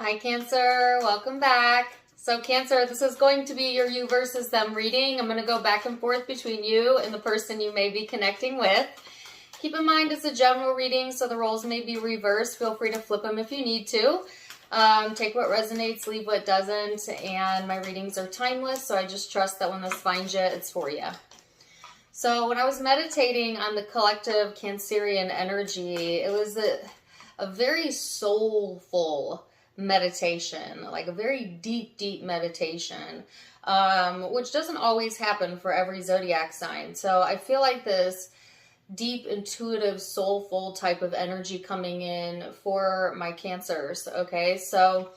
Hi, Cancer. Welcome back. So, Cancer, this is going to be your you versus them reading. I'm going to go back and forth between you and the person you may be connecting with. Keep in mind it's a general reading, so the roles may be reversed. Feel free to flip them if you need to. Take what resonates, leave what doesn't, and my readings are timeless, so I just trust that when this finds you, it's for you. So when I was meditating on the collective Cancerian energy, it was a very soulful meditation, like a very deep, deep meditation, which doesn't always happen for every zodiac sign. So I feel like this deep, intuitive, soulful type of energy coming in for my Cancers, okay? So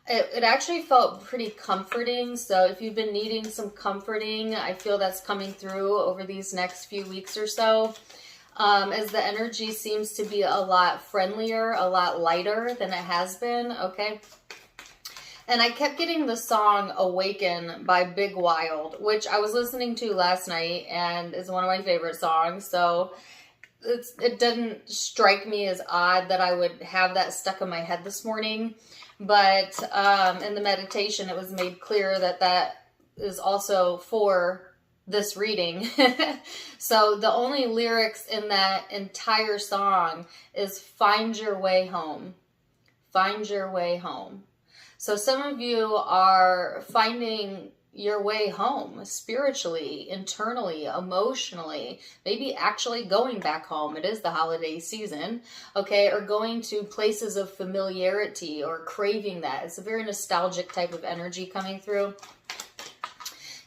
it actually felt pretty comforting. So if you've been needing some comforting, I feel that's coming through over these next few weeks or so. As the energy seems to be a lot friendlier, a lot lighter than it has been, okay? And I kept getting the song Awaken by Big Wild, which I was listening to last night and is one of my favorite songs. So it didn't strike me as odd that I would have that stuck in my head this morning. But in the meditation, it was made clear that that is also for this reading. So the only lyrics in that entire song is find your way home. Find your way home. So some of you are finding your way home spiritually, internally, emotionally, maybe actually going back home. It is the holiday season, okay? Or going to places of familiarity or craving that. It's a very nostalgic type of energy coming through.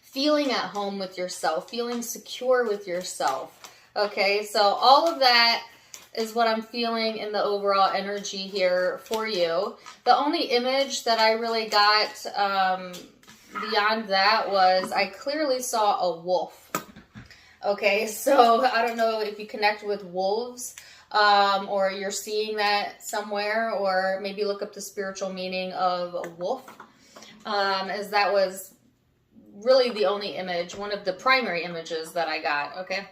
Feeling at home with yourself, feeling secure with yourself, okay? So all of that is what I'm feeling in the overall energy here for you. The only image that I really got beyond that was I clearly saw a wolf. Okay, so I don't know if you connect with wolves or you're seeing that somewhere, or maybe look up the spiritual meaning of a wolf, as that was really the only image, one of the primary images that I got, okay?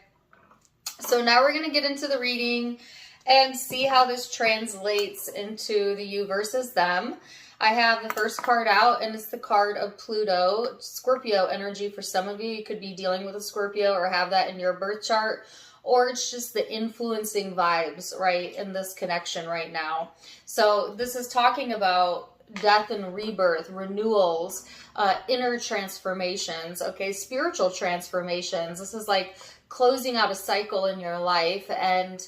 So now we're going to get into the reading and see how this translates into the you versus them. I have the first card out, and it's the card of Pluto, Scorpio energy for some of you. You could be dealing with a Scorpio or have that in your birth chart, or it's just the influencing vibes, right, in this connection right now. So this is talking about death and rebirth, renewals, inner transformations, okay, spiritual transformations. This is like closing out a cycle in your life and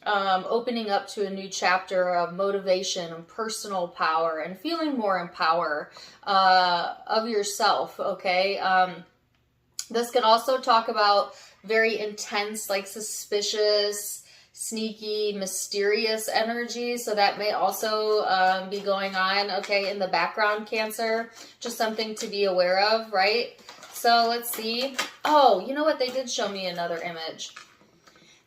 opening up to a new chapter of motivation and personal power and feeling more in power of yourself, okay? This can also talk about very intense, like suspicious, sneaky, mysterious energy. So that may also be going on, okay, in the background, Cancer. Just something to be aware of, right? So let's see. Oh, you know what? They did show me another image.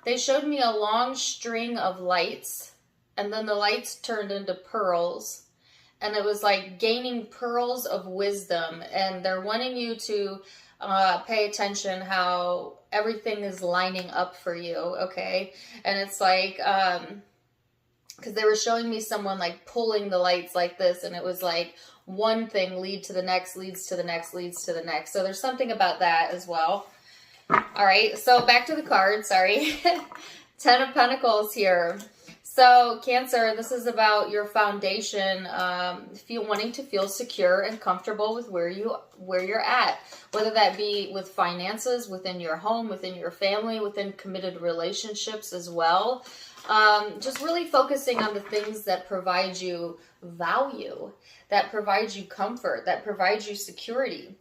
They showed me a long string of lights, and then the lights turned into pearls. And it was like gaining pearls of wisdom. And they're wanting you to pay attention how everything is lining up for you, okay? And it's like, because they were showing me someone like pulling the lights like this, and it was like one thing lead to the next, leads to the next, leads to the next. So there's something about that as well. All right, so back to the card, sorry. 10 of Pentacles here. So Cancer, this is about your foundation, wanting to feel secure and comfortable with where you're at, whether that be with finances, within your home, within your family, within committed relationships as well. Just really focusing on the things that provide you value, that provide you comfort, that provide you security.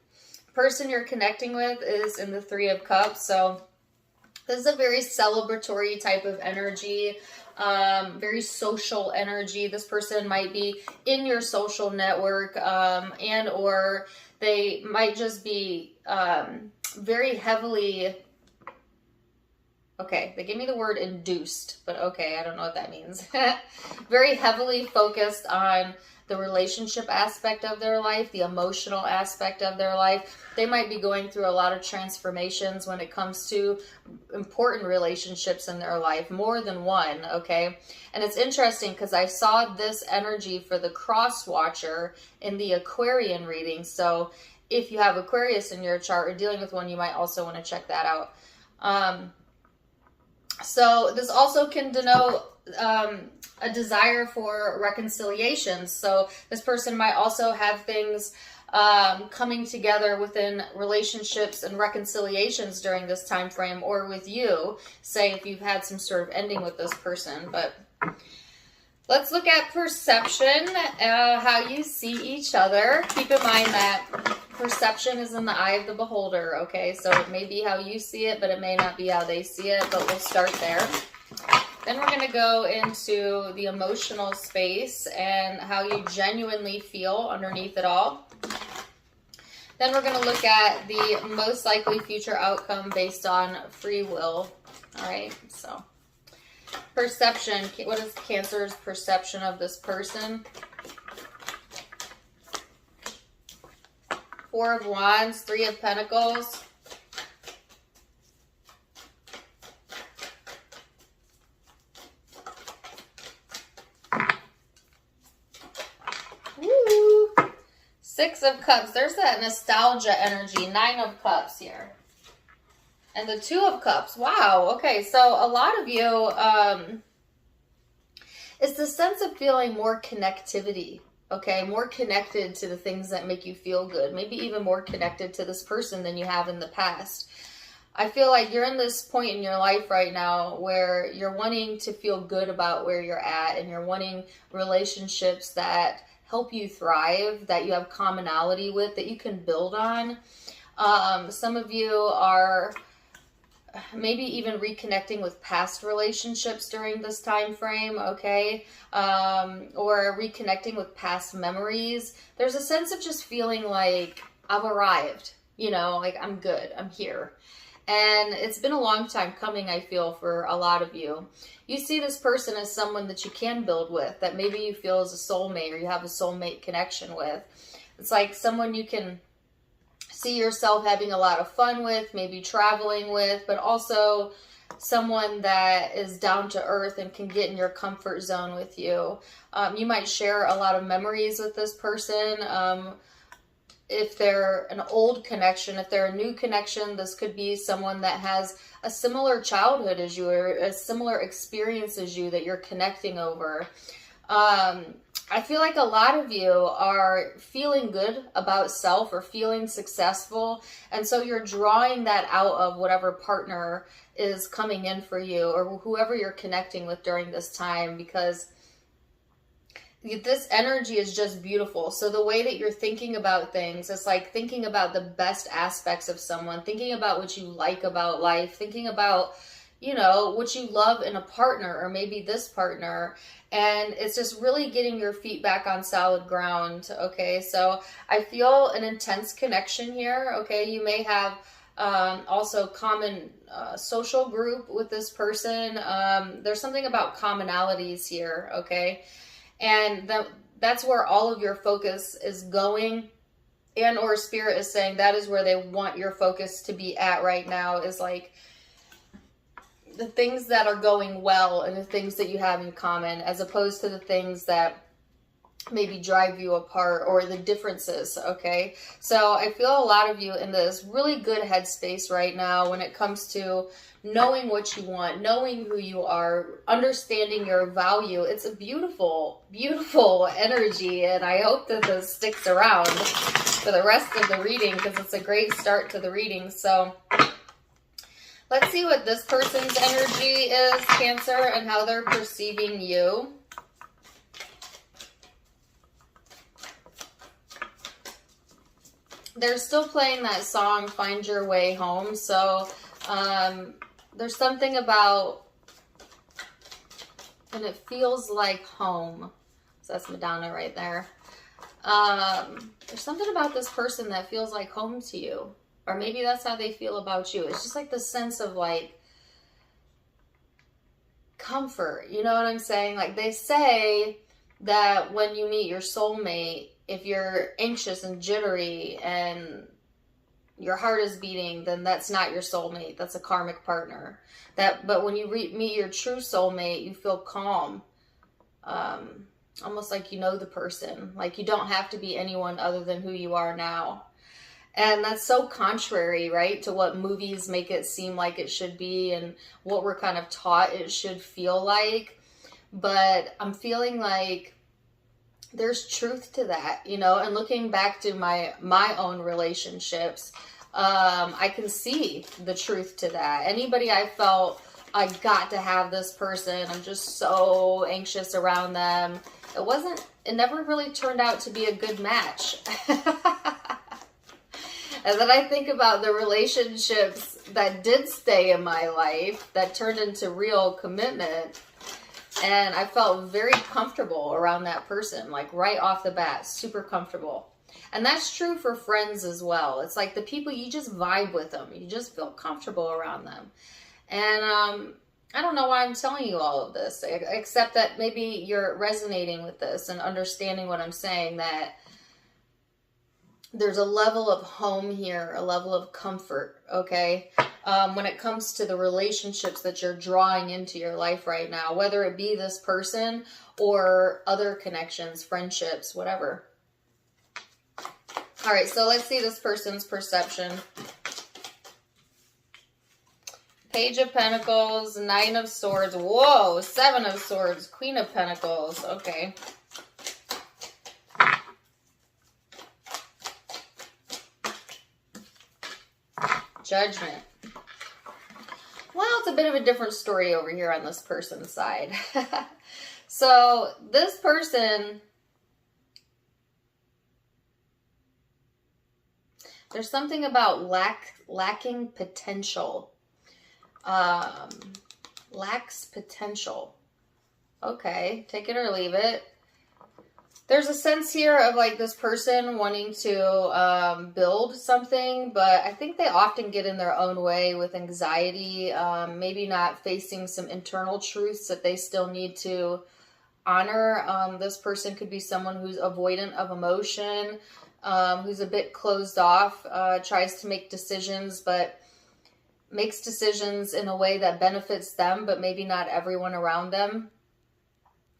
Person you're connecting with is in the 3 of Cups, so this is a very celebratory type of energy, very social energy. This person might be in your social network, and or they might just be very heavily, Okay, they gave me the word induced, but okay, I don't know what that means. Very heavily focused on the relationship aspect of their life, the emotional aspect of their life. They might be going through a lot of transformations when it comes to important relationships in their life, more than one, okay? And it's interesting because I saw this energy for the cross watcher in the Aquarian reading. So if you have Aquarius in your chart or dealing with one, you might also want to check that out. So this also can denote a desire for reconciliation. So this person might also have things coming together within relationships and reconciliations during this time frame, or with you, say if you've had some sort of ending with this person. But let's look at perception, how you see each other. Keep in mind that perception is in the eye of the beholder, okay? So it may be how you see it, but it may not be how they see it, but we'll start there. Then we're going to go into the emotional space and how you genuinely feel underneath it all. Then we're going to look at the most likely future outcome based on free will. All right, so perception. What is Cancer's perception of this person? Four of Wands, Three of Pentacles. Woo! Six of Cups. There's that nostalgia energy. Nine of Cups here. And the Two of Cups. Wow. Okay, so a lot of you, it's the sense of feeling more connectivity. Okay, more connected to the things that make you feel good. Maybe even more connected to this person than you have in the past. I feel like you're in this point in your life right now where you're wanting to feel good about where you're at, and you're wanting relationships that help you thrive, that you have commonality with, that you can build on. Some of you are maybe even reconnecting with past relationships during this time frame, okay? Or reconnecting with past memories. There's a sense of just feeling like I've arrived, you know, like I'm good, I'm here. And it's been a long time coming, I feel, for a lot of you. You see this person as someone that you can build with, that maybe you feel is a soulmate, or you have a soulmate connection with. It's like someone you can see yourself having a lot of fun with, maybe traveling with, but also someone that is down to earth and can get in your comfort zone with you. You might share a lot of memories with this person. If they're an old connection, if they're a new connection, this could be someone that has a similar childhood as you, or a similar experience as you that you're connecting over. I feel like a lot of you are feeling good about self, or feeling successful. And so you're drawing that out of whatever partner is coming in for you, or whoever you're connecting with during this time, because this energy is just beautiful. So the way that you're thinking about things, it's like thinking about the best aspects of someone, thinking about what you like about life, thinking about, you know, what you love in a partner, or maybe this partner. And it's just really getting your feet back on solid ground, okay? So I feel an intense connection here, okay? You may have also common social group with this person. There's something about commonalities here, okay? And that's where all of your focus is going, and or spirit is saying that is where they want your focus to be at right now, is like the things that are going well and the things that you have in common, as opposed to the things that maybe drive you apart, or the differences, okay? So I feel a lot of you in this really good headspace right now when it comes to knowing what you want, knowing who you are, understanding your value. It's a beautiful, beautiful energy, and I hope that this sticks around for the rest of the reading, because it's a great start to the reading. So let's see what this person's energy is, Cancer, and how they're perceiving you. They're still playing that song, Find Your Way Home. So there's something about, and it feels like home. So that's Madonna right there. There's something about this person that feels like home to you. Or maybe that's how they feel about you. It's just like the sense of like, comfort. You know what I'm saying? Like they say that when you meet your soulmate, if you're anxious and jittery and your heart is beating, then that's not your soulmate. That's a karmic partner. But when you meet your true soulmate, you feel calm. Almost like you know the person. Like you don't have to be anyone other than who you are now. And that's so contrary, right, to what movies make it seem like it should be and what we're kind of taught it should feel like. But I'm feeling like there's truth to that, you know, and looking back to my own relationships, I can see the truth to that. Anybody I felt I got to have this person, I'm just so anxious around them, it never really turned out to be a good match. And then I think about the relationships that did stay in my life, that turned into real commitment. And I felt very comfortable around that person, like right off the bat, super comfortable. And that's true for friends as well. It's like the people, you just vibe with them. You just feel comfortable around them. And I don't know why I'm telling you all of this, except that maybe you're resonating with this and understanding what I'm saying, that there's a level of home here, a level of comfort, okay? When it comes to the relationships that you're drawing into your life right now, whether it be this person or other connections, friendships, whatever. All right, so let's see this person's perception. Page of Pentacles, Nine of Swords, whoa, Seven of Swords, Queen of Pentacles, okay. Judgment. Well, it's a bit of a different story over here on this person's side. So this person, there's something about lacking potential. Lacks potential. Okay, take it or leave it. There's a sense here of like this person wanting to build something, but I think they often get in their own way with anxiety, maybe not facing some internal truths that they still need to honor. This person could be someone who's avoidant of emotion, who's a bit closed off, tries to make decisions, but makes decisions in a way that benefits them, but maybe not everyone around them.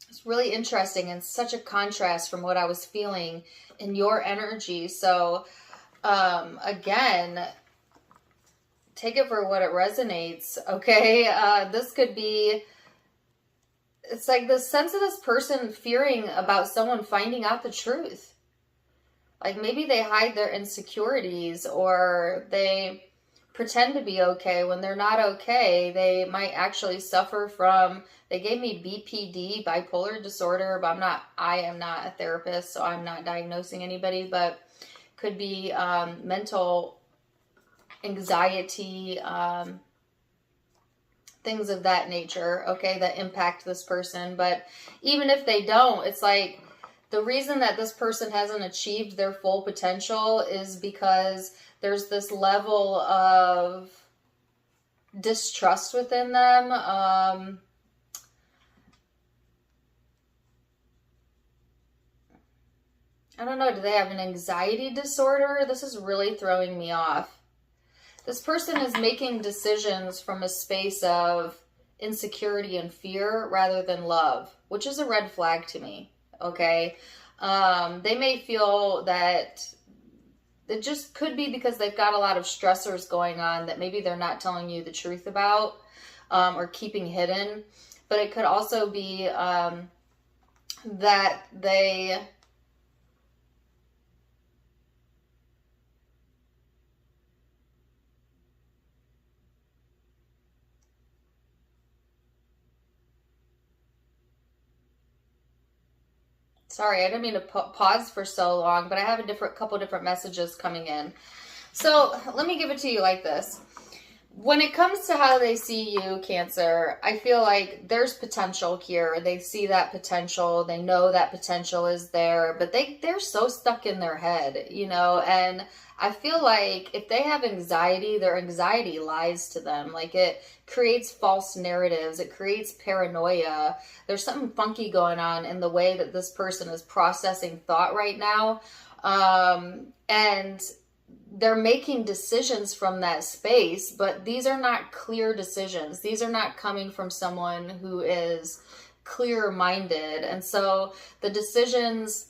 It's really interesting and such a contrast from what I was feeling in your energy. So, again, take it for what it resonates, okay? This could be, it's like the sense of this person fearing about someone finding out the truth. Like maybe they hide their insecurities, or they pretend to be okay when they're not okay. They might actually suffer from, they gave me BPD, bipolar disorder, but I am not a therapist, so I'm not diagnosing anybody, but could be mental anxiety, things of that nature, okay, that impact this person. But even if they don't, it's like the reason that this person hasn't achieved their full potential is because there's this level of distrust within them. I don't know, do they have an anxiety disorder? This is really throwing me off. This person is making decisions from a space of insecurity and fear rather than love, which is a red flag to me, okay? They may feel that it just could be because they've got a lot of stressors going on that maybe they're not telling you the truth about, or keeping hidden. But it could also be that they... Sorry, I didn't mean to pause for so long, but I have a couple different messages coming in. So let me give it to you like this. when it comes to how they see you, Cancer, I feel like there's potential here. They see that potential. They know that potential is there, but they're so stuck in their head, you know, and I feel like if they have anxiety, their anxiety lies to them. Like it creates false narratives. It creates paranoia. There's something funky going on in the way that this person is processing thought right now. And they're making decisions from that space, but these are not clear decisions. These are not coming from someone who is clear-minded. And so the decisions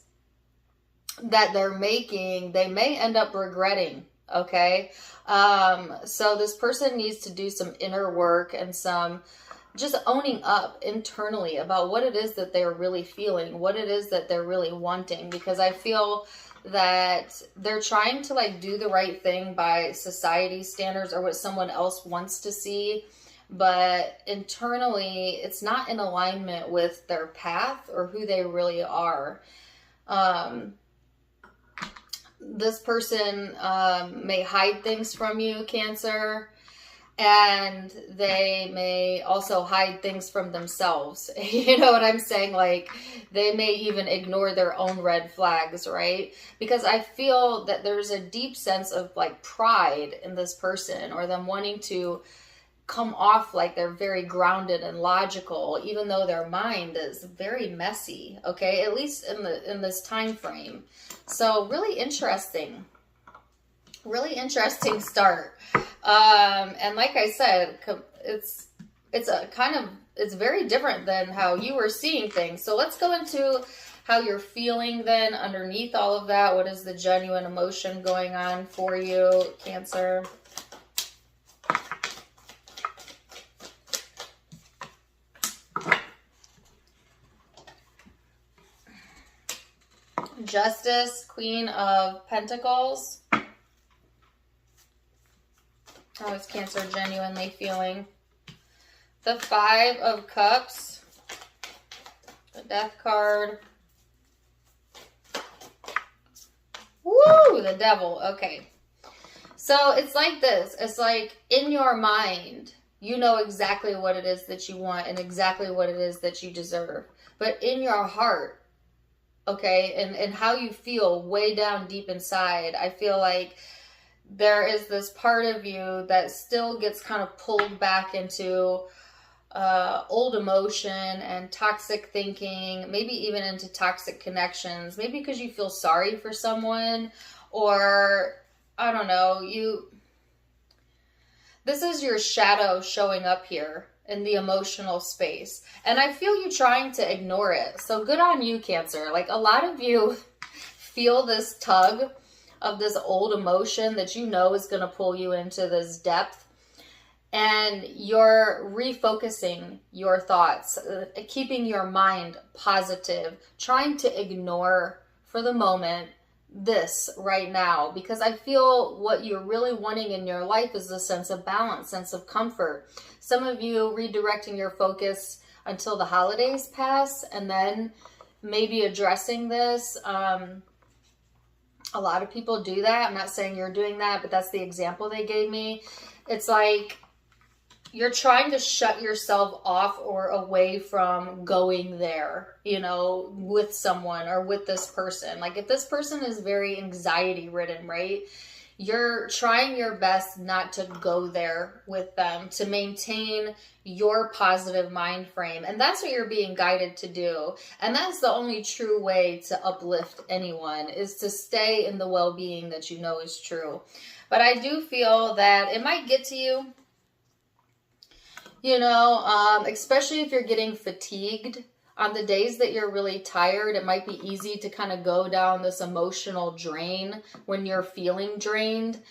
that they're making, they may end up regretting, okay? So this person needs to do some inner work and some just owning up internally about what it is that they're really feeling, what it is that they're really wanting, because I feel that they're trying to like do the right thing by society standards or what someone else wants to see, but internally it's not in alignment with their path or who they really are. This person may hide things from you, Cancer, and they may also hide things from themselves. You know what I'm saying? Like they may even ignore their own red flags, right? Because I feel that there's a deep sense of like pride in this person, or them wanting to come off like they're very grounded and logical, even though their mind is very messy, okay? At least in this time frame. So really interesting start. And like I said, it's very different than how you were seeing things. So let's go into how you're feeling then underneath all of that. What is the genuine emotion going on for you, Cancer? Justice, Queen of Pentacles. How is Cancer genuinely feeling? The Five of Cups. The Death card. Woo! The Devil. Okay. So it's like this. It's like in your mind, you know exactly what it is that you want and exactly what it is that you deserve. But in your heart, okay, and how you feel way down deep inside, I feel like there is this part of you that still gets kind of pulled back into old emotion and toxic thinking, maybe even into toxic connections, maybe because you feel sorry for someone, or I don't know, this is your shadow showing up here in the emotional space, and I feel you trying to ignore it. So good on you, Cancer. Like a lot of you feel this tug of this old emotion that you know is going to pull you into this depth, and you're refocusing your thoughts, keeping your mind positive, trying to ignore for the moment this right now, because I feel what you're really wanting in your life is a sense of balance, sense of comfort. Some of you redirecting your focus until the holidays pass and then maybe addressing this. A lot of people do that. I'm not saying you're doing that, but that's the example they gave me. It's like you're trying to shut yourself off or away from going there, you know, with someone or with this person. Like if this person is very anxiety ridden, right? You're trying your best not to go there with them, to maintain your positive mind frame. And that's what you're being guided to do. And that's the only true way to uplift anyone, is to stay in the well-being that you know is true. But I do feel that it might get to you, you know, especially if you're getting fatigued. On the days that you're really tired, it might be easy to kind of go down this emotional drain when you're feeling drained.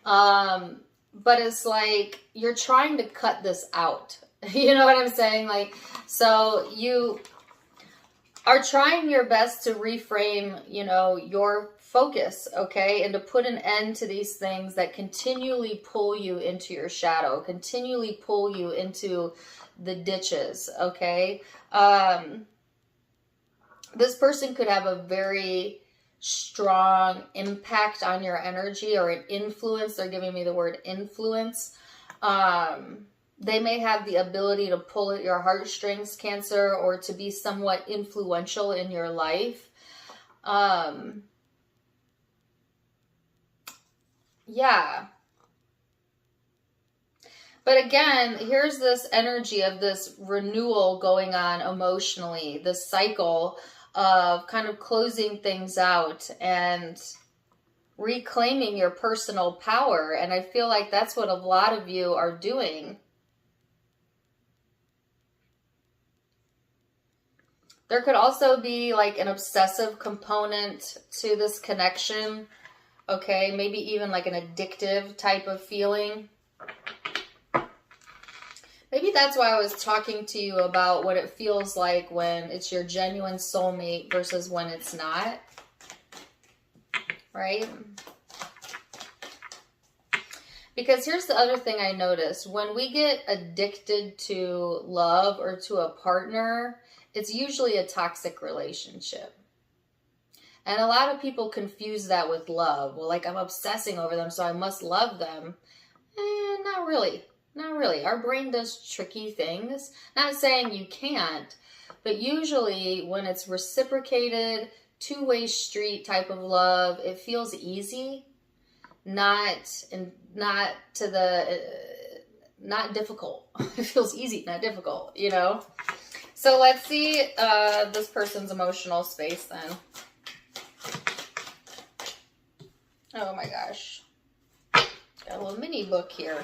But it's like you're trying to cut this out. You know what I'm saying? Like, so you are trying your best to reframe, you know, your focus, okay? And to put an end to these things that continually pull you into your shadow, continually pull you into the ditches, okay? This person could have a very strong impact on your energy, or an influence. They're giving me the word influence. They may have the ability to pull at your heartstrings, Cancer, or to be somewhat influential in your life. Yeah. But again, here's this energy of this renewal going on emotionally, this cycle of kind of closing things out and reclaiming your personal power. And I feel like that's what a lot of you are doing. There could also be like an obsessive component to this connection. Okay, maybe even like an addictive type of feeling. Maybe that's why I was talking to you about what it feels like when it's your genuine soulmate versus when it's not. Right? Because here's the other thing I noticed. When we get addicted to love or to a partner, it's usually a toxic relationship. And a lot of people confuse that with love. Well, like I'm obsessing over them, so I must love them. Not really. Not really. Our brain does tricky things. Not saying you can't, but usually when it's reciprocated, two-way street type of love, it feels easy, not difficult. It feels easy, not difficult, you know? So let's see this person's emotional space then. Oh my gosh. Got a little mini book here.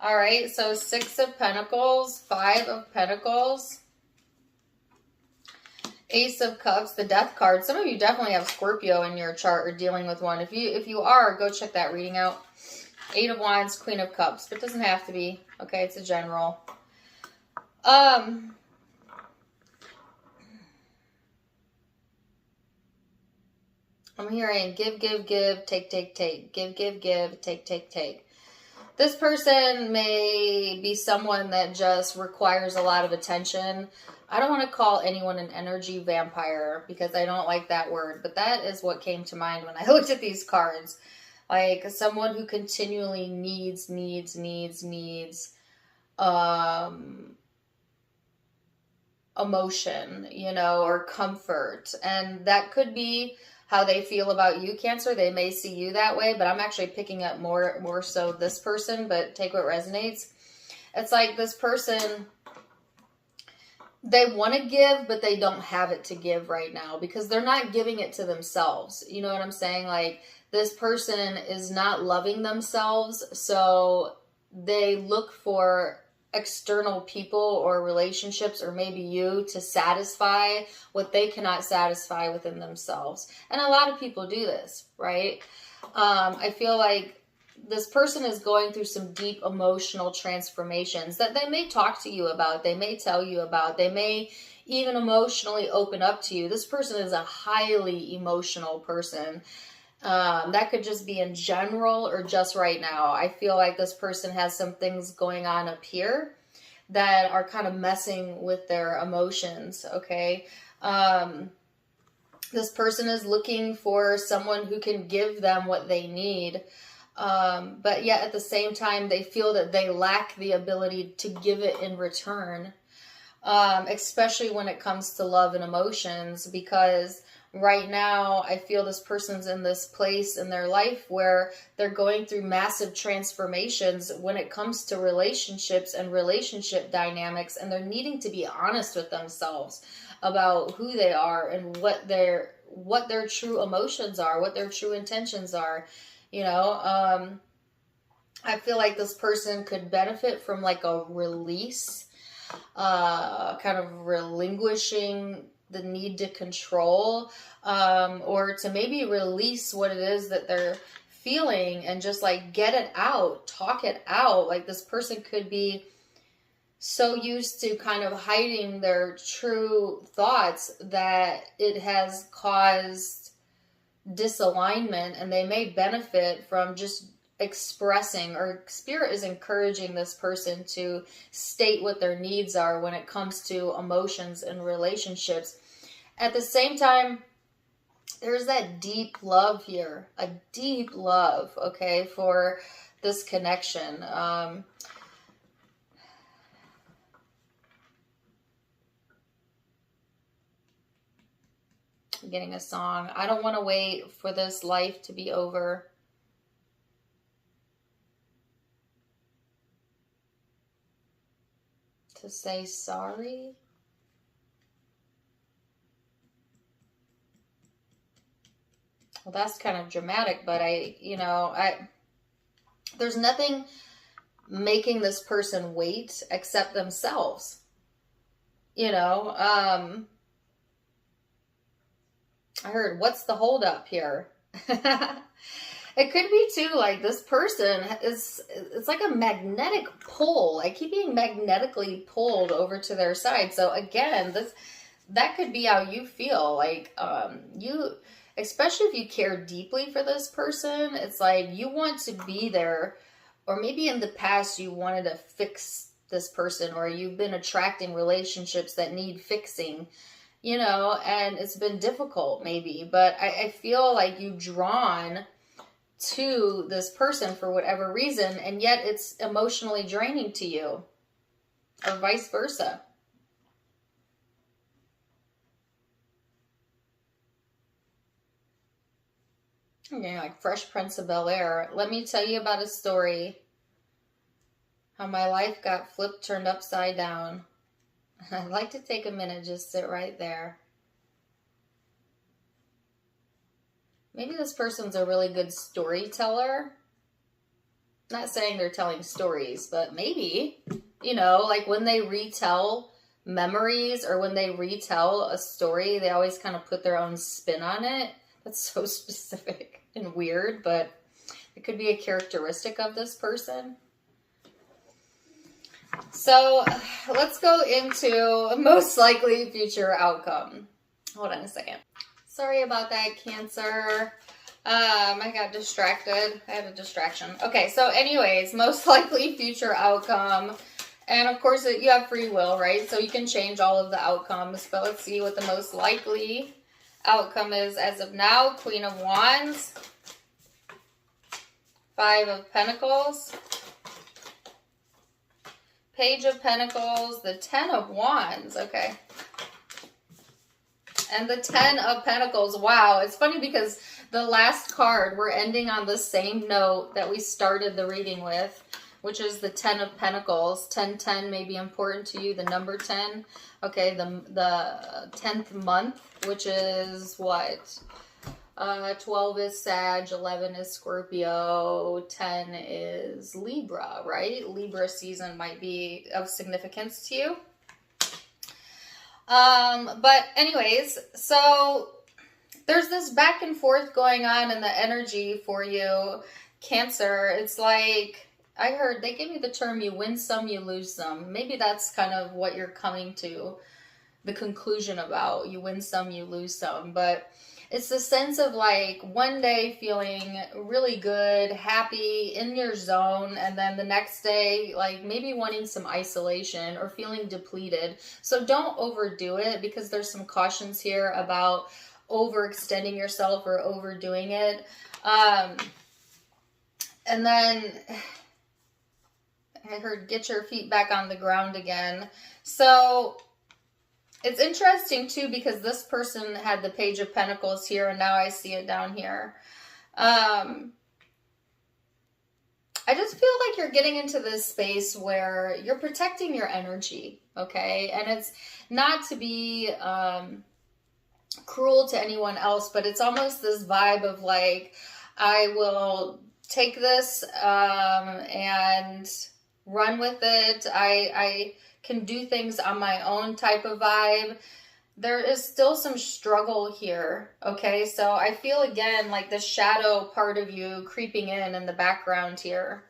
All right, so 6 of Pentacles, 5 of Pentacles, Ace of Cups, the Death card. Some of you definitely have Scorpio in your chart or dealing with one. If you are, go check that reading out. 8 of Wands, Queen of Cups, but it doesn't have to be. Okay, it's a general. I'm hearing give, take, take. Give, take. This person may be someone that just requires a lot of attention. I don't want to call anyone an energy vampire because I don't like that word, but that is what came to mind when I looked at these cards. Like someone who continually needs emotion, you know, or comfort. And that could be how they feel about you, Cancer. They may see you that way, but I'm actually picking up more so this person, but take what resonates. It's like this person, they want to give, but they don't have it to give right now because they're not giving it to themselves. You know what I'm saying? Like this person is not loving themselves, so they look for external people or relationships or maybe you to satisfy what they cannot satisfy within themselves. And a lot of people do this, right? I feel like this person is going through some deep emotional transformations that they may talk to you about, they may tell you about, they may even emotionally open up to you. This person is a highly emotional person. That could just be in general or just right now. I feel like this person has some things going on up here that are kind of messing with their emotions, okay? This person is looking for someone who can give them what they need, but yet at the same time, they feel that they lack the ability to give it in return, especially when it comes to love and emotions, because right now, I feel this person's in this place in their life where they're going through massive transformations when it comes to relationships and relationship dynamics, and they're needing to be honest with themselves about who they are and what their true emotions are, what their true intentions are. You know, I feel like this person could benefit from like a release, kind of relinquishing the need to control, or to maybe release what it is that they're feeling and just like get it out, talk it out. Like this person could be so used to kind of hiding their true thoughts that it has caused disalignment, and they may benefit from just expressing, or Spirit is encouraging this person to state what their needs are when it comes to emotions and relationships. At the same time, there's that deep love here, a deep love, okay, for this connection. I'm getting a song. I don't want to wait for this life to be over. To say sorry. Well, that's kind of dramatic, but there's nothing making this person wait except themselves. I heard, what's the holdup here? It could be too, like, this person it's like a magnetic pull. I keep being magnetically pulled over to their side. So again, that could be how you feel. Like, especially if you care deeply for this person, it's like you want to be there, or maybe in the past you wanted to fix this person, or you've been attracting relationships that need fixing, and it's been difficult maybe, but I feel like you've drawn to this person for whatever reason, and yet it's emotionally draining to you, or vice versa. Okay, like Fresh Prince of Bel-Air. Let me tell you about a story. How my life got flipped, turned upside down. I'd like to take a minute, just sit right there. Maybe this person's a really good storyteller. Not saying they're telling stories, but maybe, like when they retell memories or when they retell a story, they always kind of put their own spin on it. That's so specific and weird, but it could be a characteristic of this person. So let's go into most likely future outcome. Hold on a second. Sorry about that, Cancer. I got distracted. I had a distraction. Okay, so anyways, most likely future outcome. And of course, you have free will, right? So you can change all of the outcomes. But let's see what the most likely outcome is as of now. Queen of Wands. 5 of Pentacles. Page of Pentacles. The 10 of Wands. Okay. And the 10 of Pentacles. Wow. It's funny because the last card, we're ending on the same note that we started the reading with, which is the 10 of Pentacles. 1010 may be important to you, the number 10. Okay, the 10th month, which is what? 12 is Sag, 11 is Scorpio, 10 is Libra, right? Libra season might be of significance to you. But anyways, so there's this back and forth going on in the energy for you, Cancer. It's like, I heard they give me the term, you win some, you lose some. Maybe that's kind of what you're coming to the conclusion about. You win some, you lose some. But it's the sense of like one day feeling really good, happy, in your zone, and then the next day like maybe wanting some isolation or feeling depleted. So don't overdo it, because there's some cautions here about overextending yourself or overdoing it. And then I heard get your feet back on the ground again. So it's interesting too, because this person had the Page of Pentacles here, and now I see it down here. I just feel like you're getting into this space where you're protecting your energy, okay? And it's not to be cruel to anyone else, but it's almost this vibe of like, I will take this and run with it. I can do things on my own type of vibe. There is still some struggle here, okay? So I feel again like the shadow part of you creeping in the background here.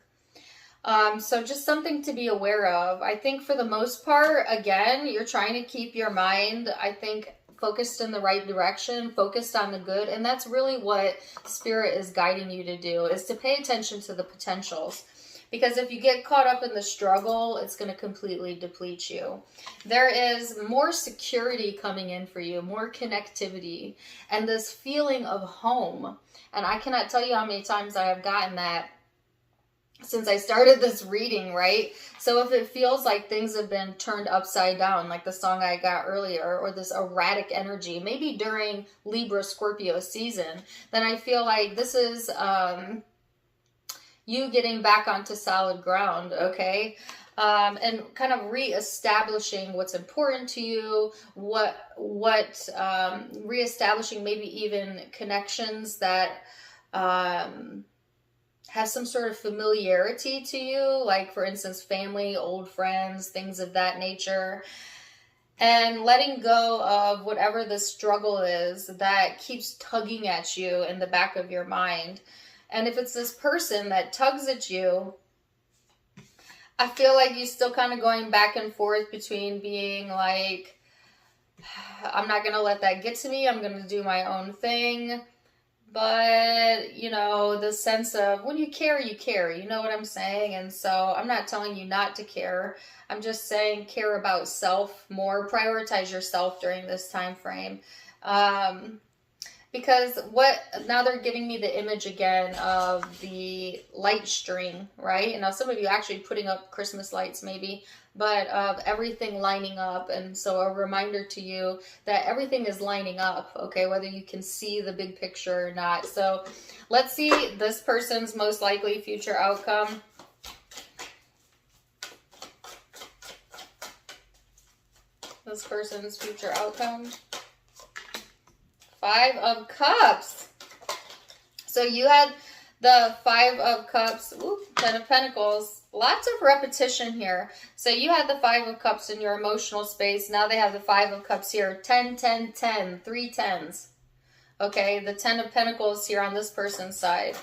So just something to be aware of. I think for the most part, again, you're trying to keep your mind, I think, focused in the right direction, focused on the good. And that's really what Spirit is guiding you to do, is to pay attention to the potentials. Because if you get caught up in the struggle, it's going to completely deplete you. There is more security coming in for you, more connectivity, and this feeling of home. And I cannot tell you how many times I have gotten that since I started this reading, right? So if it feels like things have been turned upside down, like the song I got earlier, or this erratic energy, maybe during Libra Scorpio season, then I feel like this is you getting back onto solid ground, okay? And kind of reestablishing what's important to you, reestablishing maybe even connections that have some sort of familiarity to you, like for instance, family, old friends, things of that nature. And letting go of whatever the struggle is that keeps tugging at you in the back of your mind. And if it's this person that tugs at you, I feel like you're still kind of going back and forth between being like, I'm not going to let that get to me. I'm going to do my own thing. But, you know, the sense of when you care, you know what I'm saying? And so I'm not telling you not to care. I'm just saying care about self more, prioritize yourself during this time frame. Because now they're giving me the image again of the light string, right? And now some of you actually putting up Christmas lights maybe, but of everything lining up. And so a reminder to you that everything is lining up, okay, whether you can see the big picture or not. So let's see this person's most likely future outcome. This person's future outcome. 5 of Cups. So you had the 5 of Cups, 10 of Pentacles. Lots of repetition here. So you had the 5 of Cups in your emotional space. Now they have the 5 of Cups here. 10, 10, 10. 3 tens. Okay, the 10 of Pentacles here on this person's side.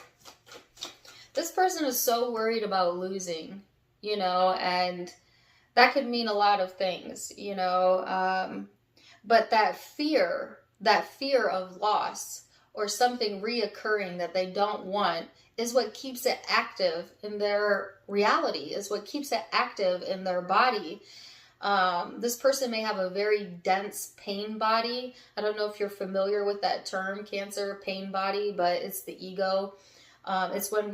This person is so worried about losing, you know, and that could mean a lot of things, you know. But that fear of loss or something reoccurring that they don't want is what keeps it active in their reality, is what keeps it active in their body. This person may have a very dense pain body. I don't know if you're familiar with that term, Cancer, pain body, but it's the ego. It's when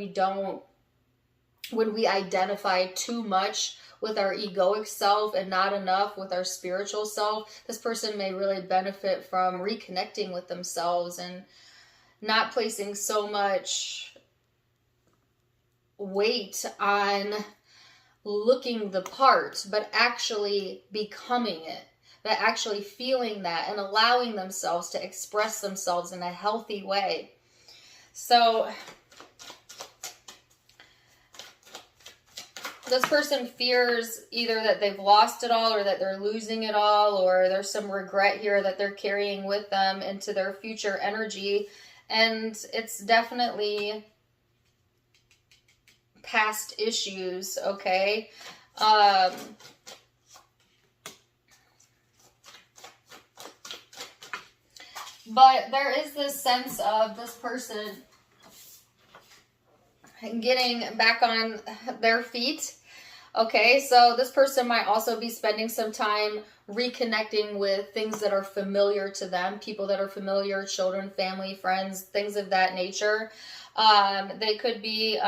we identify too much with our egoic self and not enough with our spiritual self. This person may really benefit from reconnecting with themselves and not placing so much weight on looking the part, but actually becoming it, but actually feeling that and allowing themselves to express themselves in a healthy way. So this person fears either that they've lost it all or that they're losing it all, or there's some regret here that they're carrying with them into their future energy. And it's definitely past issues, okay? But there is this sense of this person getting back on their feet. Okay, so this person might also be spending some time reconnecting with things that are familiar to them, people that are familiar, children, family, friends, things of that nature. They could be,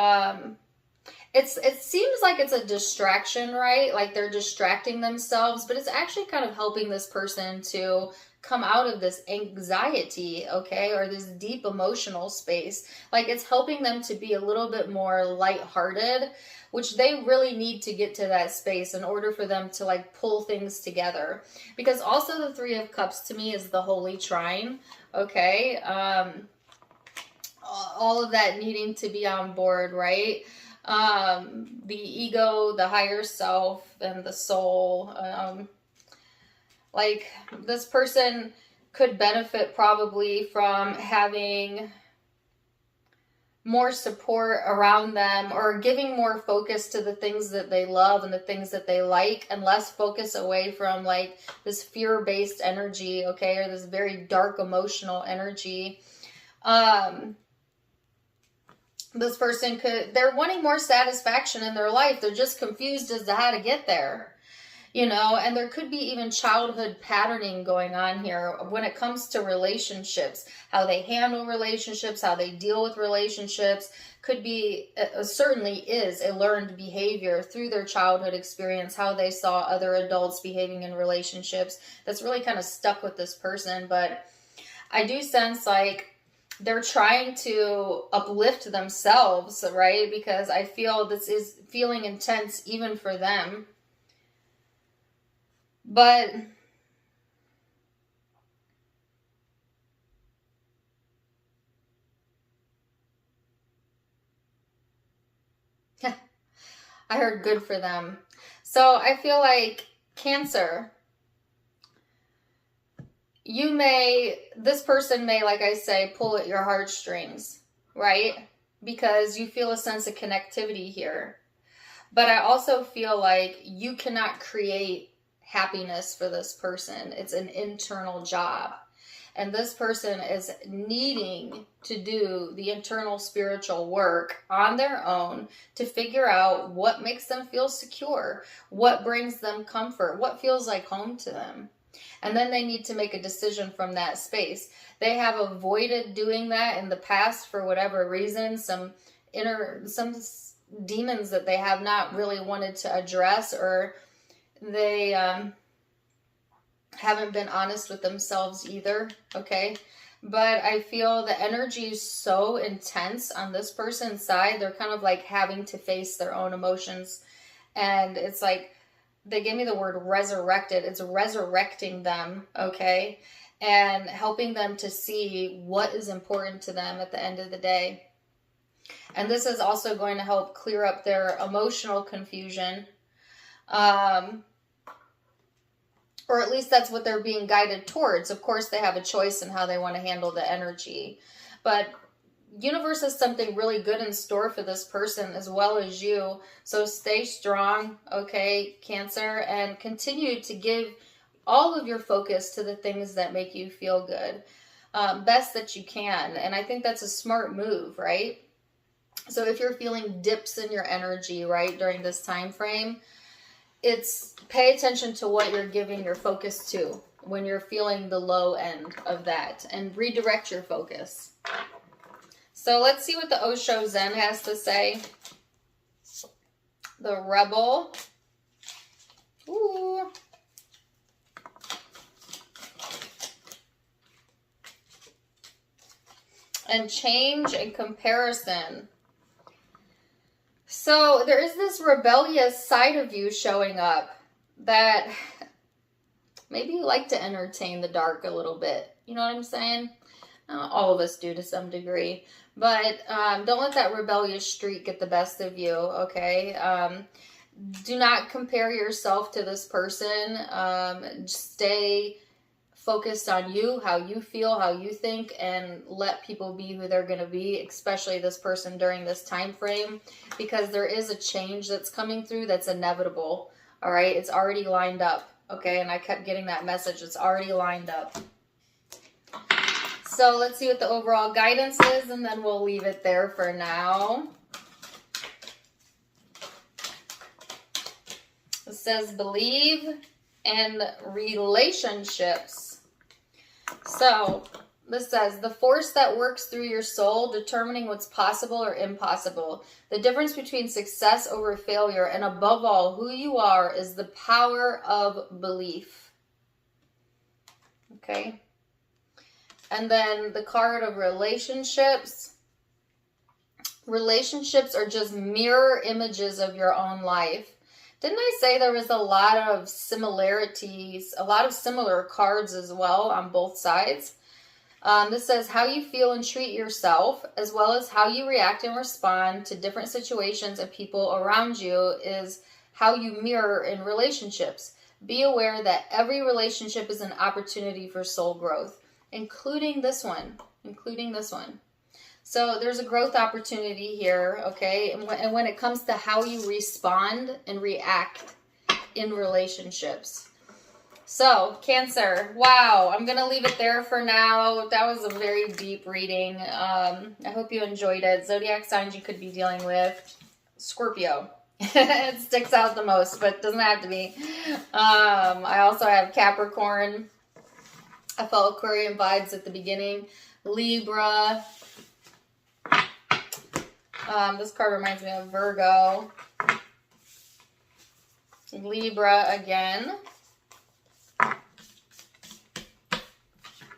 it seems like it's a distraction, right? Like they're distracting themselves, but it's actually kind of helping this person to come out of this anxiety, okay, or this deep emotional space. Like it's helping them to be a little bit more lighthearted, which they really need to get to that space in order for them to like pull things together. Because also the 3 of Cups to me is the holy trine, okay? All of that needing to be on board, right? The ego, the higher self, and the soul. Like this person could benefit probably from having more support around them, or giving more focus to the things that they love and the things that they like, and less focus away from like this fear-based energy, okay, or this very dark emotional energy. This person they're wanting more satisfaction in their life. They're just confused as to how to get there. you know, and there could be even childhood patterning going on here when it comes to relationships, how they handle relationships, how they deal with relationships. Could be, certainly is a learned behavior through their childhood experience, how they saw other adults behaving in relationships that's really kind of stuck with this person. But I do sense like they're trying to uplift themselves, right? Because I feel this is feeling intense even for them. But I heard good for them. So I feel like Cancer, this person may, like I say, pull at your heartstrings, right? Because you feel a sense of connectivity here. But I also feel like you cannot create happiness for this person. It's an internal job. And this person is needing to do the internal spiritual work on their own to figure out what makes them feel secure, what brings them comfort, what feels like home to them. And then they need to make a decision from that space. They have avoided doing that in the past for whatever reason, some demons that they have not really wanted to address, or they haven't been honest with themselves either, okay? But I feel the energy is so intense on this person's side. They're kind of like having to face their own emotions. And it's like, they gave me the word resurrected. It's resurrecting them, okay? And helping them to see what is important to them at the end of the day. And this is also going to help clear up their emotional confusion. Or at least that's what they're being guided towards. Of course, they have a choice in how they want to handle the energy. But universe has something really good in store for this person as well as you. So stay strong, okay, Cancer, and continue to give all of your focus to the things that make you feel good. Best that you can. And I think that's a smart move, right? So if you're feeling dips in your energy, right, during this time frame, it's pay attention to what you're giving your focus to when you're feeling the low end of that, and redirect your focus. So let's see what the Osho Zen has to say. The Rebel. Ooh. And change and comparison. So there is this rebellious side of you showing up that maybe you like to entertain the dark a little bit. You know what I'm saying? All of us do to some degree. But don't let that rebellious streak get the best of you, okay? Do not compare yourself to this person. Stay focused on you, how you feel, how you think, and let people be who they're going to be, especially this person during this time frame, because there is a change that's coming through that's inevitable. All right, it's already lined up, okay? And I kept getting that message. It's already lined up. So let's see what the overall guidance is, and then we'll leave it there for now. It says believe in relationships. So this says the force that works through your soul, determining what's possible or impossible. The difference between success over failure, and above all, who you are, is the power of belief. Okay. And then the card of relationships. Relationships are just mirror images of your own life. Didn't I say there was a lot of similarities, a lot of similar cards as well on both sides? This says how you feel and treat yourself, as well as how you react and respond to different situations and people around you, is how you mirror in relationships. Be aware that every relationship is an opportunity for soul growth, including this one. So there's a growth opportunity here, okay? And when it comes to how you respond and react in relationships. So, Cancer, wow, I'm going to leave it there for now. That was a very deep reading. I hope you enjoyed it. Zodiac signs you could be dealing with. Scorpio. It sticks out the most, but doesn't have to be. I also have Capricorn. I felt Aquarian vibes at the beginning. Libra. This card reminds me of Virgo. Libra again.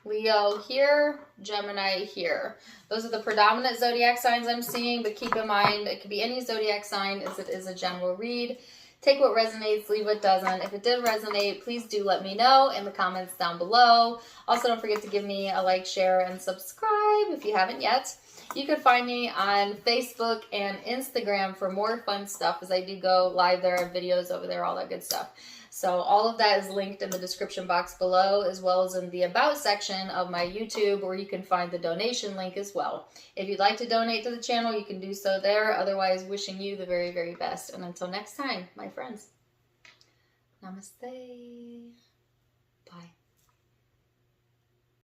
Leo here, Gemini here. Those are the predominant zodiac signs I'm seeing, but keep in mind it could be any zodiac sign as it is a general read. Take what resonates, leave what doesn't. If it did resonate, please do let me know in the comments down below. Also, don't forget to give me a like, share, and subscribe if you haven't yet. You can find me on Facebook and Instagram for more fun stuff as I do go live there, I have videos over there, all that good stuff. So all of that is linked in the description box below, as well as in the About section of my YouTube, where you can find the donation link as well. If you'd like to donate to the channel, you can do so there. Otherwise, wishing you the very, very best. And until next time, my friends, namaste.